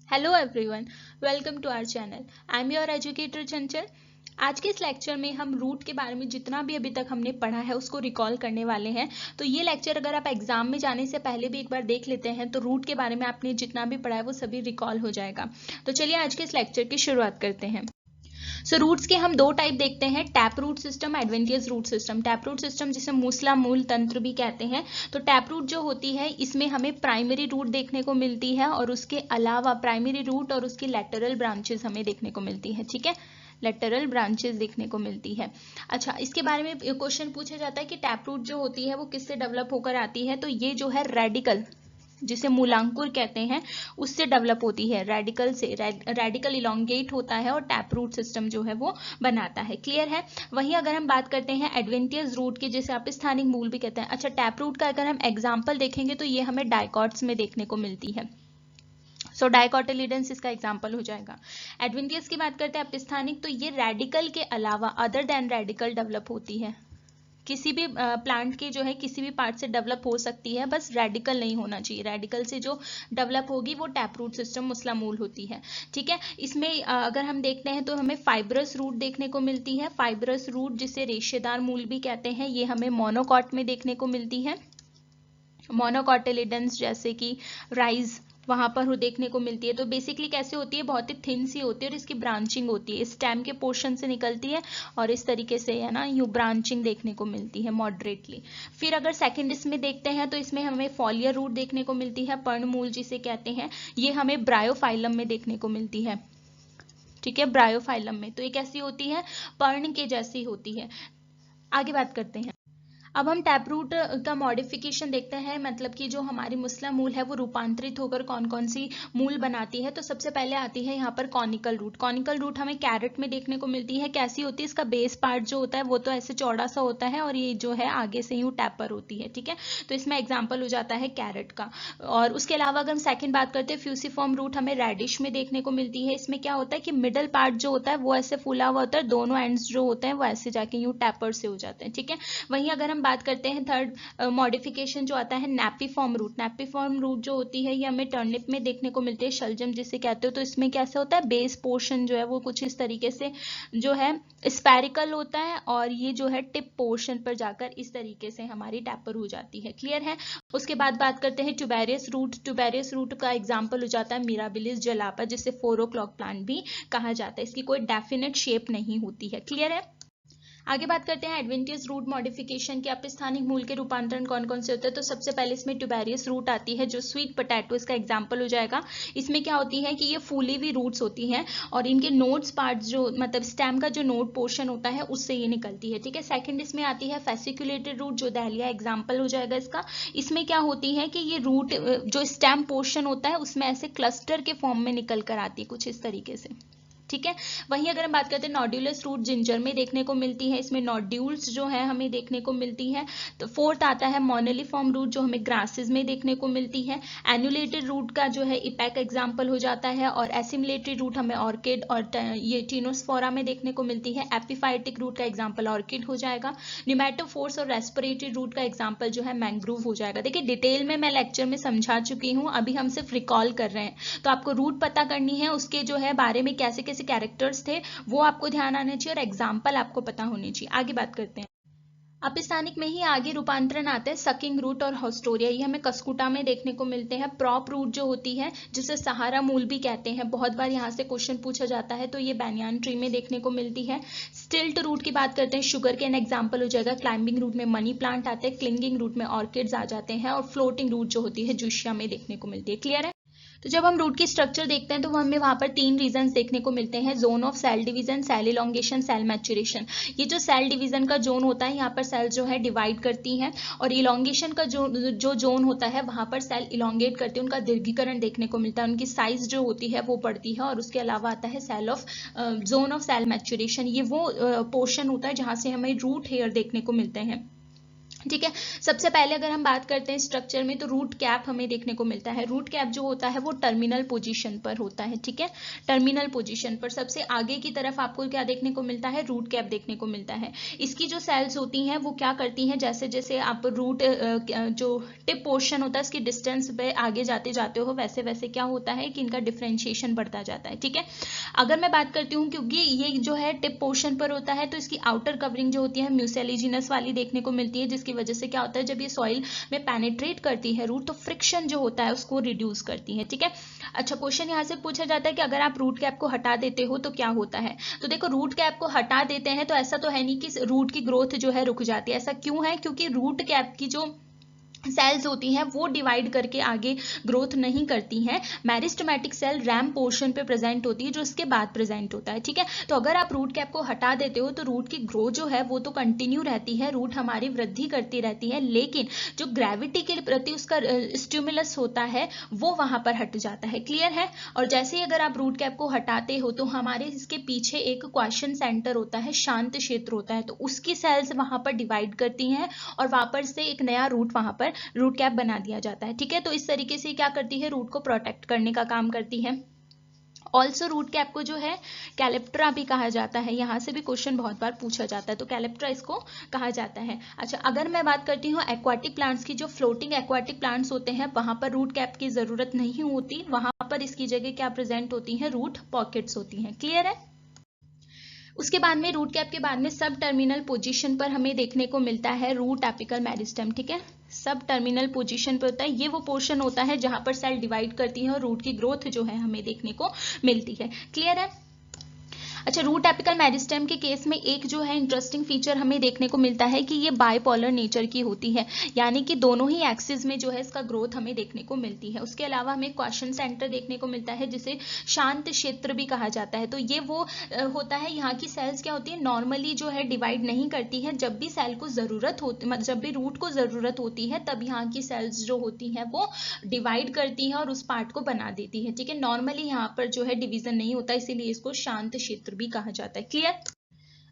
Hello everyone, welcome to our channel. I am your educator Chanchal. आज के इस lecture में हम रूट के बारे में जितना भी अभी तक हमने पढ़ा है उसको रिकॉल करने वाले हैं। तो ये लेक्चर अगर आप एग्जाम में जाने से पहले भी एक बार देख लेते हैं तो रूट के बारे में आपने जितना भी पढ़ा है वो सभी रिकॉल हो जाएगा। तो चलिए आज के इस लेक्चर की शुरुआत करते हैं। सो रूट्स के हम दो टाइप देखते हैं, tap root system, adventitious root system. Tap root system जिसे मूसला मूल तंत्र भी कहते हैं। तो टैप रूट जो होती है इसमें हमें प्राइमरी रूट देखने को मिलती है और उसके अलावा प्राइमरी रूट और उसकी लैटरल ब्रांचेस हमें देखने को मिलती है। ठीक है, लेटरल ब्रांचेस देखने को मिलती है। अच्छा, इसके बारे में क्वेश्चन पूछा जाता है कि टैप रूट जो होती है वो किससे डेवलप होकर आती है। तो ये जो है रेडिकल, जिसे मूलांकुर कहते हैं, उससे डेवलप होती है। रेडिकल से रेडिकल इलोंगेट होता है और टैप रूट सिस्टम जो है वो बनाता है। क्लियर है। वहीं अगर हम बात करते हैं एडवेंटियस रूट की, जिसे आप स्थानिक मूल भी कहते हैं। अच्छा, टैप रूट का अगर हम एग्जाम्पल देखेंगे तो ये हमें डाइकॉट्स में देखने को मिलती है। सो डाइकोटिलिडन्स इसका एग्जाम्पल हो जाएगा। एडवेंटियस की बात करते हैं अपस्थानिक, तो ये रेडिकल के अलावा अदर देन रेडिकल डेवलप होती है। किसी भी प्लांट के जो है किसी भी पार्ट से डेवलप हो सकती है, बस रेडिकल नहीं होना चाहिए। रेडिकल से जो डेवलप होगी वो टैप रूट सिस्टम मूसला मूल होती है। ठीक है, इसमें अगर हम देखते हैं तो हमें फाइब्रस रूट देखने को मिलती है। फाइब्रस रूट जिसे रेशेदार मूल भी कहते हैं, ये हमें मोनोकॉट में देखने को मिलती है। मोनोकॉटिलिडन्स जैसे कि राइज वहां पर वो देखने को मिलती है। तो बेसिकली कैसे होती है, बहुत ही थिन सी होती है और इसकी ब्रांचिंग होती है, स्टेम के पोर्शन से निकलती है और इस तरीके से है ना यू ब्रांचिंग देखने को मिलती है मॉडरेटली। फिर अगर सेकंड इसमें देखते हैं तो इसमें हमें फॉलियर रूट देखने को मिलती है, पर्णमूल जिसे कहते हैं। ये हमें ब्रायोफाइलम में देखने को मिलती है। ठीक है, ब्रायोफाइलम में तो ये कैसी होती है, पर्ण के जैसी होती है। आगे बात करते हैं। अब हम टैप रूट का मॉडिफिकेशन देखते हैं, मतलब कि जो हमारी मूसला मूल है वो रूपांतरित होकर कौन कौन सी मूल बनाती है। तो सबसे पहले आती है यहाँ पर कॉनिकल रूट। कॉनिकल रूट हमें कैरेट में देखने को मिलती है। कैसी होती है, इसका बेस पार्ट जो होता है वो तो ऐसे चौड़ा सा होता है और ये जो है आगे से यूं टैपर होती है। ठीक है, तो इसमें एग्जाम्पल हो जाता है कैरेट का। और उसके अलावा अगर हम सेकेंड बात करते हैं, फ्यूसीफॉर्म रूट हमें रेडिश में देखने को मिलती है। इसमें क्या होता है कि मिडल पार्ट जो होता है वो ऐसे फूला हुआ होता है, दोनों एंड्स जो होते हैं वो ऐसे जाके यूं टैपर से हो जाते हैं। ठीक है, वहीं अगर हम बात करते हैं थर्ड मॉडिफिकेशन जो आता है नैपीफॉर्म रूट। नैपीफॉर्म रूट जो होती है ये हमें टर्निप में देखने को मिलती है, शलजम जिसे कहते हो। तो इसमें कैसे होता है, बेस पोर्शन जो है वो कुछ इस तरीके से जो है स्पेरिकल होता है और ये जो है टिप पोर्शन पर जाकर इस तरीके से हमारी टैपर हो जाती है। क्लियर है। उसके बाद बात करते हैं ट्यूबेरियस रूट। ट्यूबेरियस रूट का एग्जाम्पल हो जाता है मिराबिलिस जलापा, जिसे 4 o'clock प्लांट भी कहा जाता है। इसकी कोई डेफिनेट शेप नहीं होती है। क्लियर है। आगे बात करते हैं एडवेंटियस रूट मॉडिफिकेशन के। अपस्थानिक मूल के रूपांतरण कौन कौन से होते हैं। तो सबसे पहले इसमें ट्यूबेरियस रूट आती है, जो स्वीट पोटैटो इसका एग्जांपल हो जाएगा। इसमें क्या होती है कि ये फूली हुई रूट्स होती हैं और इनके नोड्स पार्ट जो मतलब स्टेम का जो नोड पोर्शन होता है उससे ये निकलती है। ठीक है, सेकंड इसमें आती है फेसिकुलेटेड रूट, जो दहलिया एग्जाम्पल हो जाएगा इसका। इसमें क्या होती है कि ये रूट जो स्टेम पोर्शन होता है उसमें ऐसे क्लस्टर के फॉर्म में निकल कर आती है कुछ इस तरीके से। ठीक है, वहीं अगर हम बात करते हैं नॉड्यूलस रूट, जिंजर में देखने को मिलती है। इसमें नॉड्यूल्स जो है हमें देखने को मिलती है। तो फोर्थ आता है मोनेलिफॉर्म रूट, जो हमें ग्रासेस में देखने को मिलती है। एनुलेटेड रूट का जो है इपैक एग्जाम्पल हो जाता है और एसिमुलेटरी रूट हमें ऑर्किड और ये टीनोस्फोरा में देखने को मिलती है। एपिफाइटिक रूट का एग्जाम्पल ऑर्किड हो जाएगा। न्यूमेटोफोर्स और रेस्पिरेटरी रूट का एग्जाम्पल जो है मैंग्रोव हो जाएगा। देखिए डिटेल में मैं लेक्चर में समझा चुकी हूँ, अभी हम सिर्फ रिकॉल कर रहे हैं। तो आपको रूट पता करनी है, उसके जो है बारे में कैसे कैसे कैरेक्टर्स थे वो आपको ध्यान आना चाहिए और एग्जाम्पल आपको पता होनी चाहिए। आगे बात करते हैं। अपस्थानिक में ही आगे रूपांतरण आता है सकिंग रूट और हॉस्टोरिया। ये हमें कस्कुटा में देखने को मिलते हैं। प्रॉप रूट जो होती है जिसे सहारा मूल भी कहते हैं, बहुत बार यहाँ से क्वेश्चन पूछा जाता है, तो ये बैनियान ट्री में देखने को मिलती है। स्टिल्ट रूट की बात करते हैं, शुगर केन एग्जाम्पल हो जाएगा। क्लाइंबिंग रूट में मनी प्लांट आते हैं। क्लिंगिंग रूट में ऑर्किड्स आ जाते हैं और फ्लोटिंग रूट जो होती है जूशिया में देखने को मिलती है। क्लियर है। तो जब हम रूट की स्ट्रक्चर देखते हैं तो हमें वहां पर 3 रीजन देखने को मिलते हैं, zone of cell division, cell elongation, cell maturation. ये जो सेल डिवीजन का जोन होता है यहाँ पर सेल जो है डिवाइड करती हैं और इलोंगेशन का जो जोन होता है वहां पर सेल इलोंगेट करती है, उनका दीर्घीकरण देखने को मिलता है, उनकी साइज जो होती है वो बढ़ती है। और उसके अलावा आता है cell of zone of cell maturation. ये वो पोर्शन होता है जहां से हमें रूट हेयर देखने को मिलते हैं। ठीक है। सबसे पहले अगर हम बात करते हैं स्ट्रक्चर में, तो रूट कैप हमें देखने को मिलता है। रूट कैप जो होता है वो टर्मिनल पोजीशन पर होता है। ठीक है, टर्मिनल पोजीशन पर सबसे आगे की तरफ आपको क्या देखने को मिलता है, रूट कैप देखने को मिलता है। इसकी जो सेल्स होती हैं वो क्या करती हैं, जैसे जैसे आप रूट जो टिप पोर्शन होता है इसकी डिस्टेंस पे आगे जाते जाते हो, वैसे वैसे क्या होता है कि इनका डिफ्रेंशिएशन बढ़ता जाता है। ठीक है, अगर मैं बात करती हूँ, क्योंकि ये जो है टिप पोर्शन पर होता है, तो इसकी आउटर कवरिंग जो होती है म्यूसेलिजिनस वाली देखने को मिलती है, जिसकी वजह से क्या होता है, जब ये सॉइल में पेनिट्रेट करती है रूट, तो फ्रिक्शन जो होता है उसको रिड्यूस करती है। ठीक है, अच्छा क्वेश्चन यहाँ से पूछा जाता है कि अगर आप रूट कैप को हटा देते हो तो क्या होता है। तो देखो, रूट कैप को हटा देते हैं तो ऐसा तो है नहीं कि रूट की ग्रोथ जो है रुक जाती है। ऐसा क्यों है, क्योंकि रूट कैप की जो सेल्स होती हैं वो डिवाइड करके आगे ग्रोथ नहीं करती हैं। मेरिस्टेमेटिक सेल रैम पोर्शन पे प्रेजेंट होती है, जो इसके बाद प्रेजेंट होता है। ठीक है, तो अगर आप रूट कैप को हटा देते हो तो रूट की ग्रोथ जो है वो तो कंटिन्यू रहती है, रूट हमारी वृद्धि करती रहती है, लेकिन जो ग्रेविटी के प्रति उसका स्टिमुलस होता है वो वहां पर हट जाता है। क्लियर है। और जैसे ही अगर आप रूट कैप को हटाते हो तो हमारे इसके पीछे एक क्वेश्चन सेंटर होता है, शांत क्षेत्र होता है, तो उसकी सेल्स वहां पर डिवाइड करती हैं और वापस से एक नया रूट वहां पर रूट कैप बना दिया जाता है। ठीक है, तो इस तरीके से क्या करती है, रूट को प्रोटेक्ट करने का काम करती है। ऑल्सो रूट कैप को जो है कैलेप्ट्रा भी कहा जाता है। यहाँ से भी क्वेश्चन बहुत बार पूछा जाता है, तो कैलेप्ट्रा इसको कहा जाता है। अच्छा, अगर मैं बात करती हूँ एक्वाटिक प्लांट्स की, जो फ्लोटिंग एक्वाटिक प्लांट्स होते हैं वहां पर रूट कैप की जरूरत नहीं होती, वहां पर इसकी जगह क्या प्रेजेंट होती है, रूट पॉकेट्स होती हैं। क्लियर है। उसके बाद में रूट कैप के बाद में सब टर्मिनल पोजीशन पर हमें देखने को मिलता है रूट एपिकल मेरिस्टेम। ठीक है, सब टर्मिनल पोजीशन पर होता है, ये वो पोर्शन होता है जहां पर सेल डिवाइड करती है और रूट की ग्रोथ जो है हमें देखने को मिलती है। क्लियर है। अच्छा, रूट एपिकल मेरिस्टेम के केस में एक जो है इंटरेस्टिंग फीचर हमें देखने को मिलता है कि ये बाइपोलर नेचर की होती है, यानी कि दोनों ही एक्सिस में जो है इसका ग्रोथ हमें देखने को मिलती है। उसके अलावा हमें क्वेश्चन सेंटर देखने को मिलता है, जिसे शांत क्षेत्र भी कहा जाता है। तो ये वो होता है, यहाँ की सेल्स क्या होती है, नॉर्मली जो है डिवाइड नहीं करती है। जब भी सेल को जरूरत होती, मतलब जब भी रूट को जरूरत होती है, तब यहाँ की सेल्स जो होती हैं वो डिवाइड करती हैं और उस पार्ट को बना देती है। ठीक है, नॉर्मली यहाँ पर जो है डिवीजन नहीं होता, इसीलिए इसको शांत क्षेत्र भी कहा जाता है। क्लियर।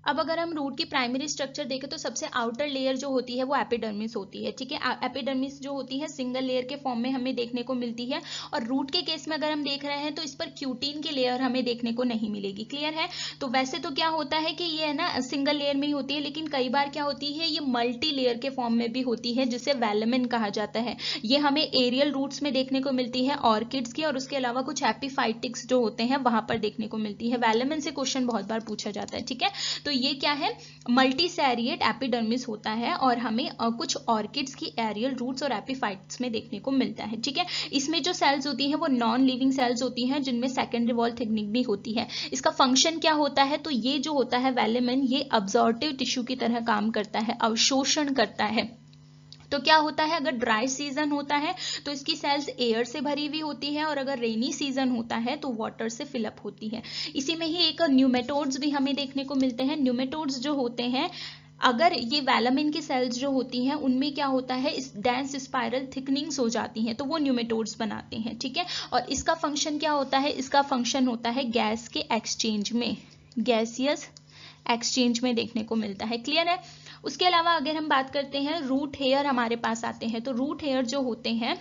अब अगर हम रूट की प्राइमरी स्ट्रक्चर देखें तो सबसे आउटर लेयर जो होती है वो एपिडर्मिस होती है। ठीक है, एपिडर्मिस जो होती है सिंगल लेयर के फॉर्म में हमें देखने को मिलती है, और रूट के केस में अगर हम देख रहे हैं तो इस पर क्यूटीन की लेयर हमें देखने को नहीं मिलेगी। क्लियर है। तो वैसे तो क्या होता है कि ये है ना सिंगल लेयर में ही होती है, लेकिन कई बार क्या होती है ये मल्टी लेयर के फॉर्म में भी होती है, जिसे वेलमेन कहा जाता है। ये हमें एरियल रूट्स में देखने को मिलती है ऑर्किड्स की, और उसके अलावा कुछ एपिफाइटिक्स जो होते हैं वहां पर देखने को मिलती है। वेलमेन से क्वेश्चन बहुत बार पूछा जाता है। ठीक है, तो ये क्या है, मल्टीसेरिएट एपिडर्मिस होता है, और हमें कुछ ऑर्किड्स की एरियल रूट्स और एपिफाइट्स में देखने को मिलता है। ठीक है, इसमें जो सेल्स होती हैं वो नॉन लिविंग सेल्स होती हैं, जिनमें सेकेंडरी वॉल थिकनिंग भी होती है। इसका फंक्शन क्या होता है, तो ये जो होता है वेलेमेन, ये अब्जॉर्टिव टिश्यू की तरह काम करता है, अवशोषण करता है। तो क्या होता है, अगर ड्राई सीजन होता है तो इसकी सेल्स एयर से भरी हुई होती है, और अगर रेनी सीजन होता है तो वाटर से फिलअप होती है। इसी में ही एक न्यूमेटोड्स भी हमें देखने को मिलते हैं। न्यूमेटोड्स जो होते हैं, अगर ये वेलामिन की सेल्स जो होती हैं उनमें क्या होता है, इस डेंस स्पाइरल थिकनिंग्स हो जाती हैं, तो वो न्यूमेटोड्स बनाते हैं। ठीक है, और इसका फंक्शन क्या होता है, इसका फंक्शन होता है गैस के एक्सचेंज में, गैसियस एक्सचेंज में देखने को मिलता है। क्लियर है। उसके अलावा अगर हम बात करते हैं रूट हेयर हमारे पास आते हैं, तो रूट हेयर जो होते हैं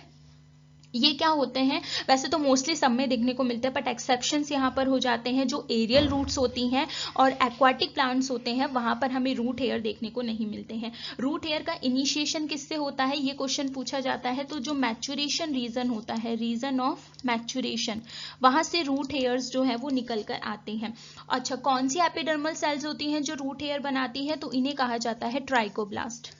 ये क्या होते हैं, वैसे तो मोस्टली सब में देखने को मिलते हैं, बट एक्सेप्शंस यहाँ पर हो जाते हैं। जो एरियल रूट्स होती हैं और एक्वाटिक प्लांट्स होते हैं वहां पर हमें रूट हेयर देखने को नहीं मिलते हैं। रूट हेयर का इनिशिएशन किससे होता है, ये क्वेश्चन पूछा जाता है। तो जो मैच्योरेशन रीजन होता है, रीजन ऑफ मैच्योरेशन, वहां से रूट हेयर्स जो है वो निकल कर आते हैं। अच्छा, कौन सी एपिडर्मल सेल्स होती हैं जो रूट हेयर बनाती है, तो इन्हें कहा जाता है ट्राइकोब्लास्ट।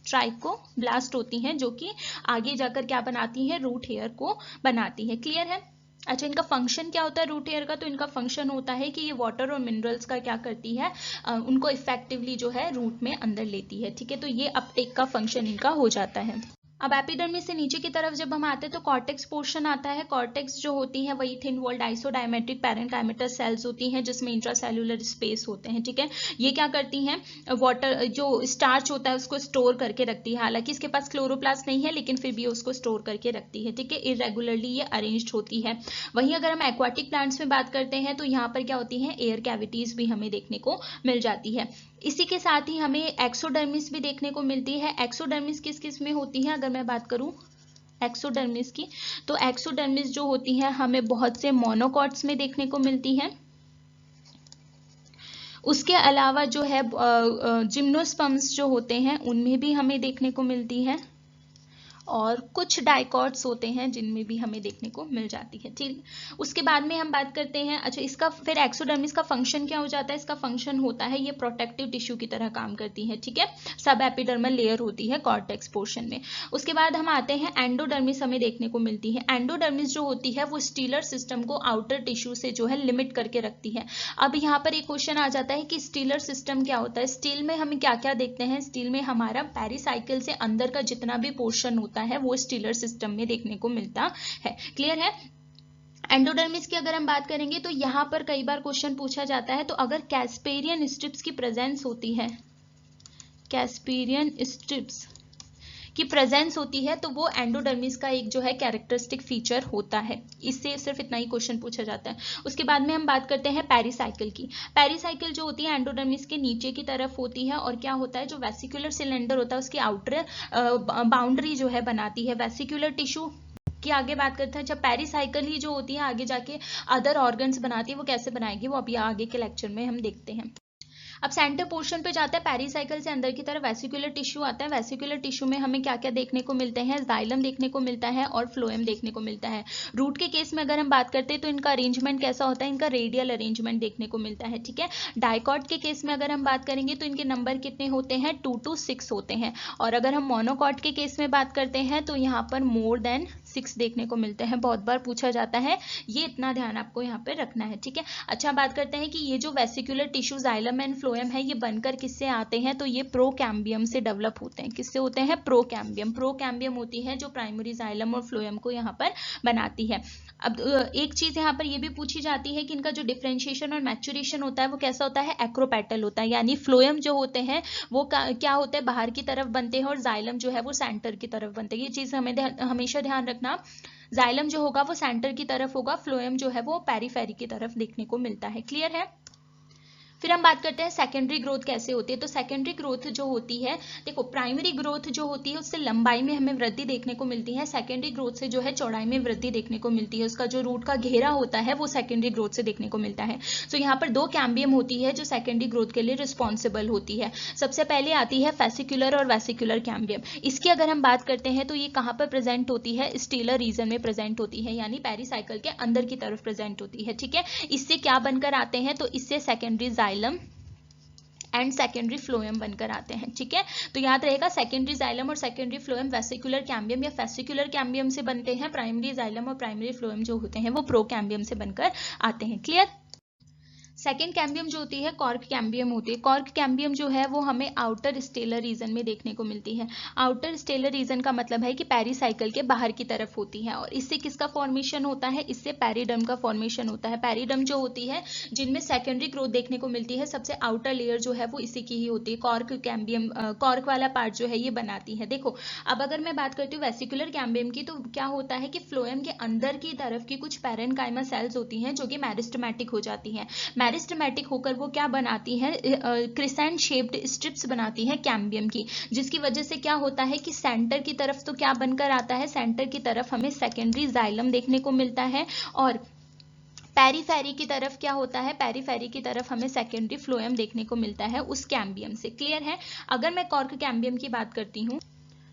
ट्राइकोब्लास्ट होती हैं जो कि आगे जाकर क्या बनाती हैं, रूट हेयर को बनाती है। क्लियर है। अच्छा, इनका फंक्शन क्या होता है रूट हेयर का, तो इनका फंक्शन होता है कि ये वाटर और मिनरल्स का क्या करती है, उनको इफेक्टिवली जो है रूट में अंदर लेती है। ठीक है, तो ये अब एक का फंक्शन इनका हो जाता है। अब एपिडर्मिस से नीचे की तरफ जब हम आते हैं तो कॉर्टेक्स पोर्शन आता है। कॉर्टेक्स जो होती है वही thin walled isodiametric parenchymatous sales होती हैं, जिसमें इंट्रासेल्युलर स्पेस होते हैं। ठीक है, ये क्या करती हैं, वाटर जो स्टार्च होता है उसको स्टोर करके रखती है। हालांकि इसके पास क्लोरोप्लास्ट नहीं है, लेकिन फिर भी उसको स्टोर करके रखती है। ठीक है, इरेगुलरली ये अरेंज्ड होती है। वहीं अगर हम एक्वाटिक प्लांट्स में बात करते हैं तो यहाँ पर क्या होती है, एयर कैविटीज भी हमें देखने को मिल जाती है। इसी के साथ ही हमें एक्सोडर्मिस भी देखने को मिलती है। एक्सोडर्मिस किस किस में होती है अगर मैं बात करूं एक्सोडर्मिस की, तो एक्सोडर्मिस जो होती है हमें बहुत से मोनोकॉट्स में देखने को मिलती है। उसके अलावा जो है जिम्नोस्पर्म्स जो होते हैं उनमें भी हमें देखने को मिलती है, और कुछ डाइकॉट्स होते हैं जिनमें भी हमें देखने को मिल जाती है। ठीक, उसके बाद में हम बात करते हैं, अच्छा इसका फिर एक्सोडर्मिस का फंक्शन क्या हो जाता है? इसका फंक्शन होता है ये प्रोटेक्टिव टिश्यू की तरह काम करती है। ठीक है, सब एपिडर्मल लेयर होती है कॉर्टेक्स पोर्शन में। उसके बाद हम आते हैं एंडोडर्मिस, हमें देखने को मिलती है। एंडोडर्मिस जो होती है वो स्टीलर सिस्टम को आउटर टिश्यू से जो है लिमिट करके रखती है। अब यहाँ पर एक क्वेश्चन आ जाता है कि स्टीलर सिस्टम क्या होता है? स्टील में हम क्या क्या देखते हैं? स्टील में हमारा पेरिसाइकिल से अंदर का जितना भी पोर्शन होता है वो स्टीलर सिस्टम में देखने को मिलता है। क्लियर है? एंडोडर्मिस की अगर हम बात करेंगे तो यहां पर कई बार क्वेश्चन पूछा जाता है, तो अगर कैस्पेरियन स्ट्रिप्स की प्रेजेंस होती है, कैस्पेरियन स्ट्रिप्स की प्रेजेंस होती है तो वो एंडोडर्मिस का एक जो है कैरेक्टरिस्टिक फीचर होता है। इससे सिर्फ इतना ही क्वेश्चन पूछा जाता है। उसके बाद में हम बात करते हैं पेरिसाइकिल की। पेरिसाइकिल जो होती है एंडोडर्मिस के नीचे की तरफ होती है, और क्या होता है जो वेसिकुलर सिलेंडर होता है उसकी आउटर बाउंड्री जो है बनाती है वेसिकुलर टिश्यू की। आगे बात करते हैं, जब पेरिसाइकिल ही जो होती है आगे जाके अदर ऑर्गन्स बनाती है, वो कैसे बनाएगी वो अभी आगे के लेक्चर में हम देखते हैं। अब सेंटर पोर्शन पे जाता है, पेरिसाइकिल से अंदर की तरफ वेसिकुलर टिश्यू आता है। वेसिकुलर टिश्यू में हमें क्या क्या देखने को मिलते हैं? जाइलम देखने को मिलता है और फ्लोएम देखने को मिलता है। रूट के केस में अगर हम बात करते हैं तो इनका अरेंजमेंट कैसा होता है? इनका रेडियल अरेंजमेंट देखने को मिलता है। ठीक है, डाइकॉट के केस में अगर हम बात करेंगे तो इनके नंबर कितने होते हैं? 2 to 6 होते हैं। और अगर हम मोनोकॉट के केस में बात करते हैं तो यहाँ पर मोर देन 6 देखने को मिलते हैं। बहुत बार पूछा जाता है, ये इतना ध्यान आपको यहाँ पे रखना है। ठीक है, अच्छा बात करते हैं कि ये जो vesicular tissue xylem and phloem है ये बनकर किससे आते हैं? तो ये प्रोकैम्बियम से डेवलप होते हैं। किससे होते हैं? प्रोकैम्बियम। प्रोकैम्बियम होती है जो प्राइमरी जाइलम और फ्लोएम को यहाँ पर बनाती है। अब एक चीज यहाँ पर ये भी पूछी जाती है कि इनका जो डिफरेंशिएशन और मैच्योरेशन होता है वो कैसा होता है? एक्रोपेटल होता है, यानी फ्लोएम जो होते हैं वो क्या होते हैं? बाहर की तरफ बनते हैं, और जाइलम जो है वो सेंटर की तरफ बनते हैं। ये चीज हमें हमेशा ध्यान रखना, जाइलम जो होगा वो सेंटर की तरफ होगा, फ्लोएम जो है वो पेरीफेरी की तरफ देखने को मिलता है। क्लियर है? फिर हम बात करते हैं सेकेंडरी ग्रोथ कैसे होती है। तो सेकेंडरी ग्रोथ जो होती है, देखो प्राइमरी ग्रोथ जो होती है उससे लंबाई में हमें वृद्धि देखने को मिलती है, सेकेंडरी ग्रोथ से जो है चौड़ाई में वृद्धि देखने को मिलती है। उसका जो रूट का घेरा होता है वो सेकेंडरी ग्रोथ से देखने को मिलता है। तो यहाँ पर 2 कैम्बियम होती है जो सेकेंडरी ग्रोथ के लिए रिस्पॉन्सिबल होती है। सबसे पहले आती है फेसिकुलर और वेसिकुलर कैम्बियम। इसकी अगर हम बात करते हैं तो ये कहाँ पर प्रेजेंट होती है? स्टीलर रीजन में प्रेजेंट होती है, यानी पेरिसाइकिल के अंदर की तरफ प्रेजेंट होती है। ठीक है, इससे क्या बनकर आते हैं? तो इससे secondary xylem and secondary phloem बनकर आते हैं। ठीक है, तो याद रहेगा सेकेंडरी जाइलम और सेकेंडरी फ्लोएम वेसिकुलर कैम्बियम या फेसिकुलर कैम्बियम से बनते हैं। प्राइमरी जाइलम और प्राइमरी फ्लोएम जो होते हैं वो प्रो कैम्बियम से बनकर आते हैं। क्लियर? सेकेंड कैम्बियम जो होती है कॉर्क कैम्बियम होती है। कॉर्क कैम्बियम जो है वो हमें आउटर स्टेलर रीजन में देखने को मिलती है। आउटर स्टेलर रीजन का मतलब है कि पेरिसाइकिल के बाहर की तरफ होती है, और इससे किसका फॉर्मेशन होता है? इससे पेरिडर्म का फॉर्मेशन होता है। पेरिडर्म जो होती है जिनमें सेकेंडरी ग्रोथ देखने को मिलती है, सबसे आउटर लेयर जो है वो इसी की ही होती है। कॉर्क कैम्बियम कॉर्क वाला पार्ट जो है ये बनाती है। देखो अब अगर मैं बात करती हूँ वेसिकुलर कैम्बियम की, तो क्या होता है कि फ्लोएम के अंदर की तरफ की कुछ पैरेनकाइमा सेल्स होती हैं जो कि मेरिस्टेमेटिक हो जाती हैं। मेरिस्टेमेटिक होकर वो क्या बनाती है? क्रिसेंट शेप्ड स्ट्रिप्स बनाती है कैम्बियम की, जिसकी वजह से क्या होता है कि सेंटर की तरफ तो क्या बनकर आता है? सेंटर की तरफ हमें सेकेंडरी जाइलम देखने को मिलता है, और पेरीफेरी की तरफ क्या होता है? पेरीफेरी की तरफ हमें सेकेंडरी फ्लोएम देखने को मिलता है उस कैम्बियम से। क्लियर है? अगर मैं कॉर्क कैम्बियम की बात करती हूँ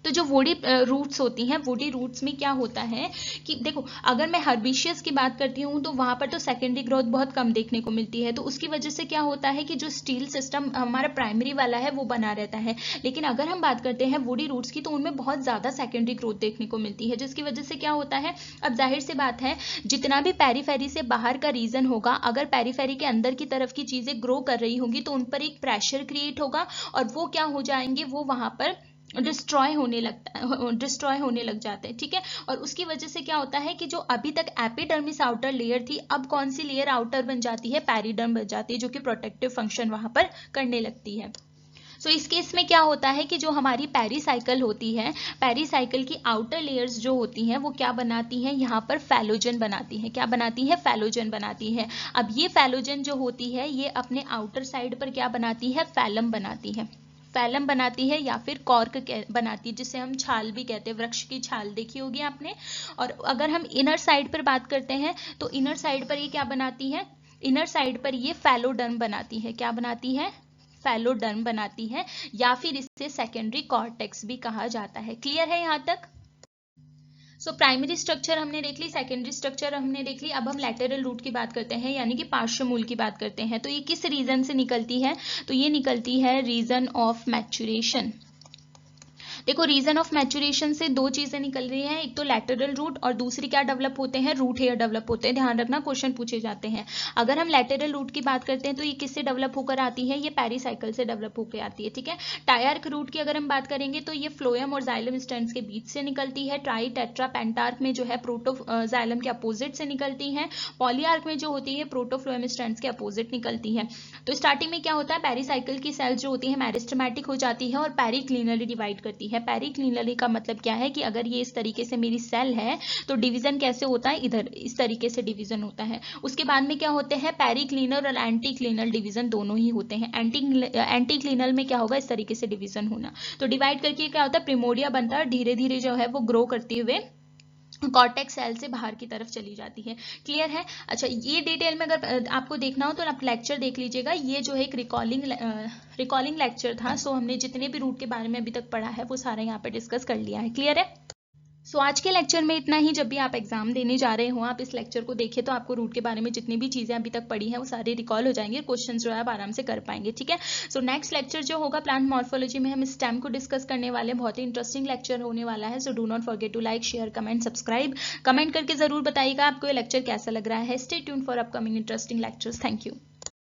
तो जो वुडी रूट्स होती हैं, वुडी रूट्स में क्या होता है कि देखो अगर मैं हर्बिशियस की बात करती हूँ तो वहां पर तो सेकेंडरी ग्रोथ बहुत कम देखने को मिलती है, तो उसकी वजह से क्या होता है कि जो स्टील सिस्टम हमारा प्राइमरी वाला है वो बना रहता है। लेकिन अगर हम बात करते हैं वुडी रूट्स की तो उनमें बहुत ज्यादा सेकेंडरी ग्रोथ देखने को मिलती है, जिसकी वजह से क्या होता है, अब जाहिर सी बात है जितना भी पेरीफेरी से बाहर का रीजन होगा, अगर पेरीफेरी के अंदर की तरफ की चीजें ग्रो कर रही होंगी तो उन पर एक प्रेशर क्रिएट होगा, और वो क्या हो जाएंगे? वो वहां पर डिस्ट्रॉय होने लग जाते हैं। ठीक है, और उसकी वजह से क्या होता है कि जो अभी तक एपिडर्मिस आउटर लेयर थी, अब कौन सी लेयर आउटर बन जाती है? पेरिडर्म बन जाती है, जो कि प्रोटेक्टिव फंक्शन वहां पर करने लगती है। सो इस केस में क्या होता है कि जो हमारी पेरिसाइकिल होती है, पेरिसाइकिल की आउटर लेयर्स जो होती हैं वो क्या बनाती हैं, यहाँ पर फैलोजन बनाती हैं। क्या बनाती है? फैलोजन बनाती है। अब ये फैलोजन जो होती है ये अपने आउटर साइड पर क्या बनाती है? फैलम बनाती है। फैलम बनाती है या फिर कॉर्क बनाती है, जिसे हम छाल भी कहते हैं। वृक्ष की छाल देखी होगी आपने। और अगर हम इनर साइड पर बात करते हैं तो इनर साइड पर ये क्या बनाती है? इनर साइड पर ये फैलोडर्म बनाती है। क्या बनाती है? फैलोडर्म बनाती है, या फिर इसे सेकेंडरी कॉर्टेक्स भी कहा जाता है। क्लियर है यहाँ तक? सो प्राइमरी स्ट्रक्चर हमने देख ली, सेकेंडरी स्ट्रक्चर हमने देख ली। अब हम लैटरल रूट की बात करते हैं, यानी कि पार्श्वमूल की बात करते हैं। तो ये किस रीजन से निकलती है? तो ये निकलती है रीजन ऑफ मैच्योरेशन। देखो, रीजन ऑफ मैच्योरेशन से दो चीजें निकल रही हैं, एक तो लैटरल रूट और दूसरी क्या डेवलप होते हैं? रूट हेयर डेवलप होते हैं। ध्यान रखना, क्वेश्चन पूछे जाते हैं। अगर हम लैटरल रूट की बात करते हैं तो ये किससे डेवलप होकर आती है? ये पेरिसाइकिल से डेवलप होकर आती है। ठीक है। टायर्क रूट की अगर हम बात करेंगे तो ये फ्लोएम और जाइलम स्टैंड्स के बीच से निकलती है। ट्राई टेट्रा पेंटार्क में जो है प्रोटो जाइलम के अपोजिट से निकलती है। पॉलीआर्क में जो होती है प्रोटोफ्लोएम स्टैंड्स के अपोजिट निकलती है। तो स्टार्टिंग में क्या होता है? पेरिसाइकिल की सेल्स जो होती है मेरिस्टेमेटिक हो जाती है और पेरिक्लिनली डिवाइड करती है। पेरिक्लिनली का मतलब क्या है कि अगर ये इस तरीके से मेरी सेल है तो डिवीजन कैसे होता है? इधर इस तरीके से डिवीजन होता है। उसके बाद में क्या होते हैं? पेरिक्लिनल और एंटीक्लिनल डिवीजन दोनों ही होते हैं। एंटीक्लिनल में क्या होगा? इस तरीके से डिवीजन होना। तो डिवाइड करके क्या होता है? प्रिमोर्डिया बनता है, धीरे धीरे जो है वो ग्रो करते हुए कॉर्टेक्स सेल से बाहर की तरफ चली जाती है। क्लियर है? अच्छा, ये डिटेल में अगर आपको देखना हो तो आप लेक्चर देख लीजिएगा। ये जो है एक रिकॉलिंग लेक्चर था। सो हमने जितने भी रूट के बारे में अभी तक पढ़ा है वो सारा यहाँ पे डिस्कस कर लिया है। क्लियर है? सो आज के लेक्चर में इतना ही। जब भी आप एग्जाम देने जा रहे हो आप इस लेक्चर को देखिए तो आपको रूट के बारे में जितनी भी चीजें अभी तक पढ़ी हैं वो सारी रिकॉल हो जाएंगे। क्वेश्चन जो है आप आराम से कर पाएंगे। ठीक है। सो नेक्स्ट लेक्चर जो होगा प्लांट मॉर्फोलॉजी में हम स्टेम को डिस्कस करने वाले हैं। बहुत ही इंटरेस्टिंग लेक्चर होने वाला है। So do not forget to like, share, comment, subscribe. Comment करके जरूर बताइएगा आपको ये लेक्चर कैसा लग रहा है। Stay tuned for upcoming interesting lectures. Thank you.